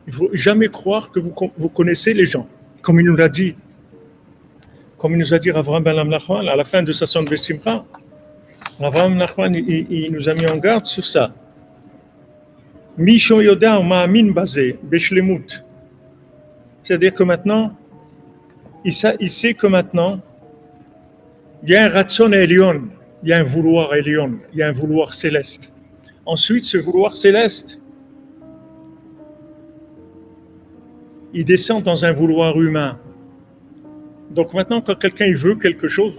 Il ne faut jamais croire que vous connaissez les gens. Comme il nous l'a dit, comme il nous a dit Avraham ben Nachman à la fin de sa sonde Simcha, Avraham Nachman, il nous a mis en garde sur ça. Mishon yoda ma'amin basé beshlemut. C'est-à-dire que maintenant, il sait que maintenant, il y a un ratson elion, il y a un vouloir elion, il y a un vouloir céleste. Ensuite, ce vouloir céleste, il descend dans un vouloir humain. Donc maintenant, quand quelqu'un il veut quelque chose,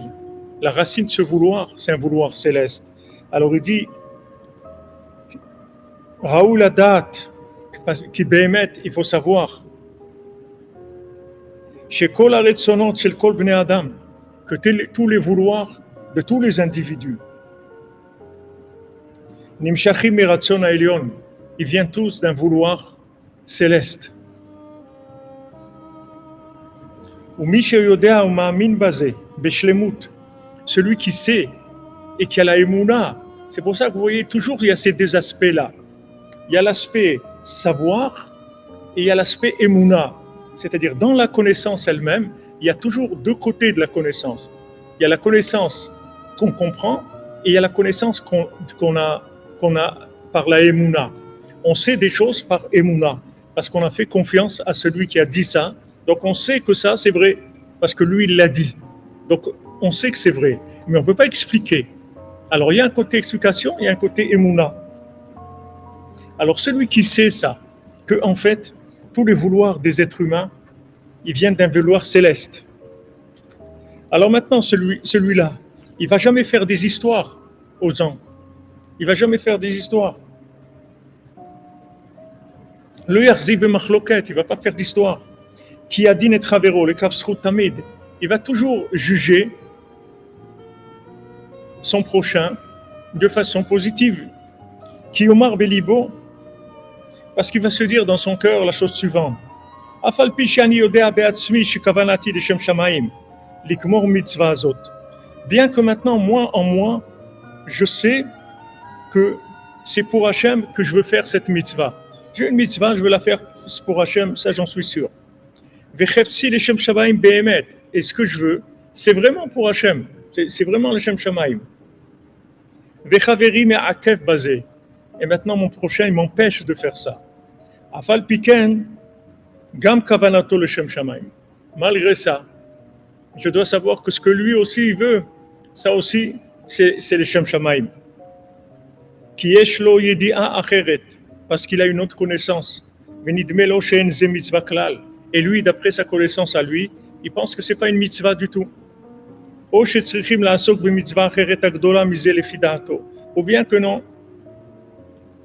la racine de ce vouloir, c'est un vouloir céleste. Alors il dit, Raoul Adat, qui bémet, il faut savoir, chez Kol Aretsonot, chez Kol Bnei Adam, que tous les vouloirs de tous les individus, Nimshachim Meratson Aelion, ils viennent tous d'un vouloir céleste. Celui qui sait et qui a la émouna. C'est pour ça que vous voyez toujours il y a ces deux aspects-là. Il y a l'aspect savoir et il y a l'aspect émouna. C'est-à-dire dans la connaissance elle-même, il y a toujours deux côtés de la connaissance. Il y a la connaissance qu'on comprend et il y a la connaissance qu'on a par la émouna. On sait des choses par émouna parce qu'on a fait confiance à celui qui a dit ça. Donc on sait que ça c'est vrai parce que lui il l'a dit. Donc on sait que c'est vrai, mais on ne peut pas expliquer. Alors il y a un côté explication, il y a un côté émouna. Alors celui qui sait ça, que en fait tous les vouloirs des êtres humains, ils viennent d'un vouloir céleste. Alors maintenant celui-là, il va jamais faire des histoires aux gens. Il va jamais faire des histoires. Le yarzib machloket, il va pas faire d'histoire. Qui a dit et travero, le kapsrut tamid, il va toujours juger son prochain de façon positive. Qui omar belibo, parce qu'il va se dire dans son cœur la chose suivante. Afal pi shani yodea be'atzmi shekavanati leshem shamaim, likmor mitzvah azot. Bien que maintenant, moi en moi, je sais que c'est pour Hachem que je veux faire cette mitzvah. J'ai une mitzvah, je veux la faire pour Hachem, ça j'en suis sûr. Et ce que je veux, c'est vraiment pour Hachem. C'est vraiment le Shem Shamaim. Et maintenant, mon prochain, il m'empêche de faire ça. Afal piken, gam kavanato le Shem Shamaim. Malgré ça, je dois savoir que ce que lui aussi il veut, ça aussi, c'est le Shem Shamaim. Ki yesh lo yedi'a acheret, parce qu'il a une autre connaissance. Venidme lo she'en ze mitzvah klal. Et lui, d'après sa connaissance à lui, il pense que ce n'est pas une mitzvah du tout. Ou bien que non,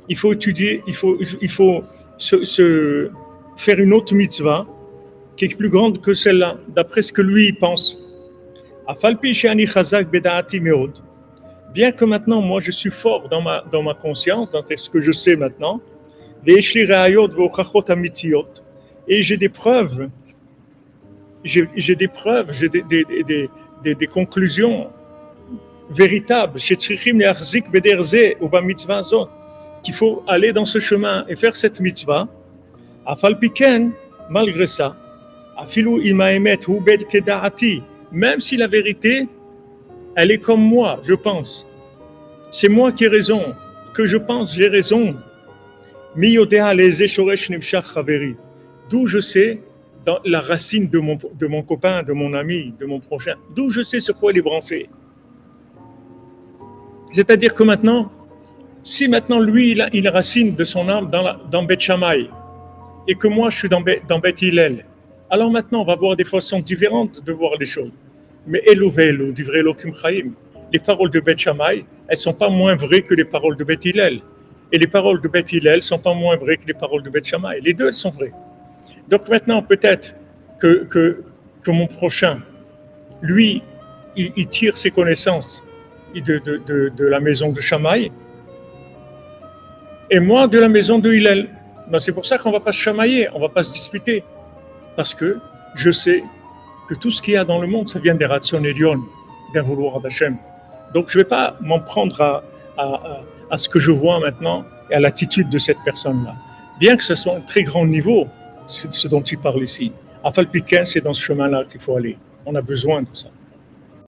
il faut étudier, il faut se faire une autre mitzvah qui est plus grande que celle-là, d'après ce que lui il pense. Bien que maintenant, moi, je suis fort dans ma conscience, dans ce que je sais maintenant, et j'ai des preuves, j'ai des conclusions véritables. Qu'il faut aller dans ce chemin et faire cette mitzvah. Malgré ça, même si la vérité, elle est comme moi, je pense. C'est moi qui ai raison, que je pense, j'ai raison. D'où je sais dans la racine de mon copain, de mon ami, de mon prochain, d'où je sais sur quoi il est branché. C'est-à-dire que maintenant, si maintenant lui, il racine de son âme dans Beth Shammai, et que moi je suis dans Beth Hillel, alors maintenant on va voir des façons différentes de voir les choses. Mais Elu ve'elu, divrei Elokim Chaim, les paroles de Beth Shammai, elles ne sont pas moins vraies que les paroles de Beth Hillel. Et les paroles de Beth Hillel ne sont pas moins vraies que les paroles de Beth Shammai. Les deux, elles sont vraies. Donc maintenant, peut-être que mon prochain, lui, il tire ses connaissances de la maison de Shammai, et moi de la maison de Hillel. Ben, c'est pour ça qu'on ne va pas se chamailler, on ne va pas se disputer. Parce que je sais que tout ce qu'il y a dans le monde, ça vient des Ratson Elion, d'un vouloir d'Hachem. Donc je ne vais pas m'en prendre à ce que je vois maintenant et à l'attitude de cette personne-là. bien que ce soit un très grand niveau, c'est ce dont tu parles ici. Afal Piquin, c'est dans ce chemin-là qu'il faut aller. On a besoin de ça.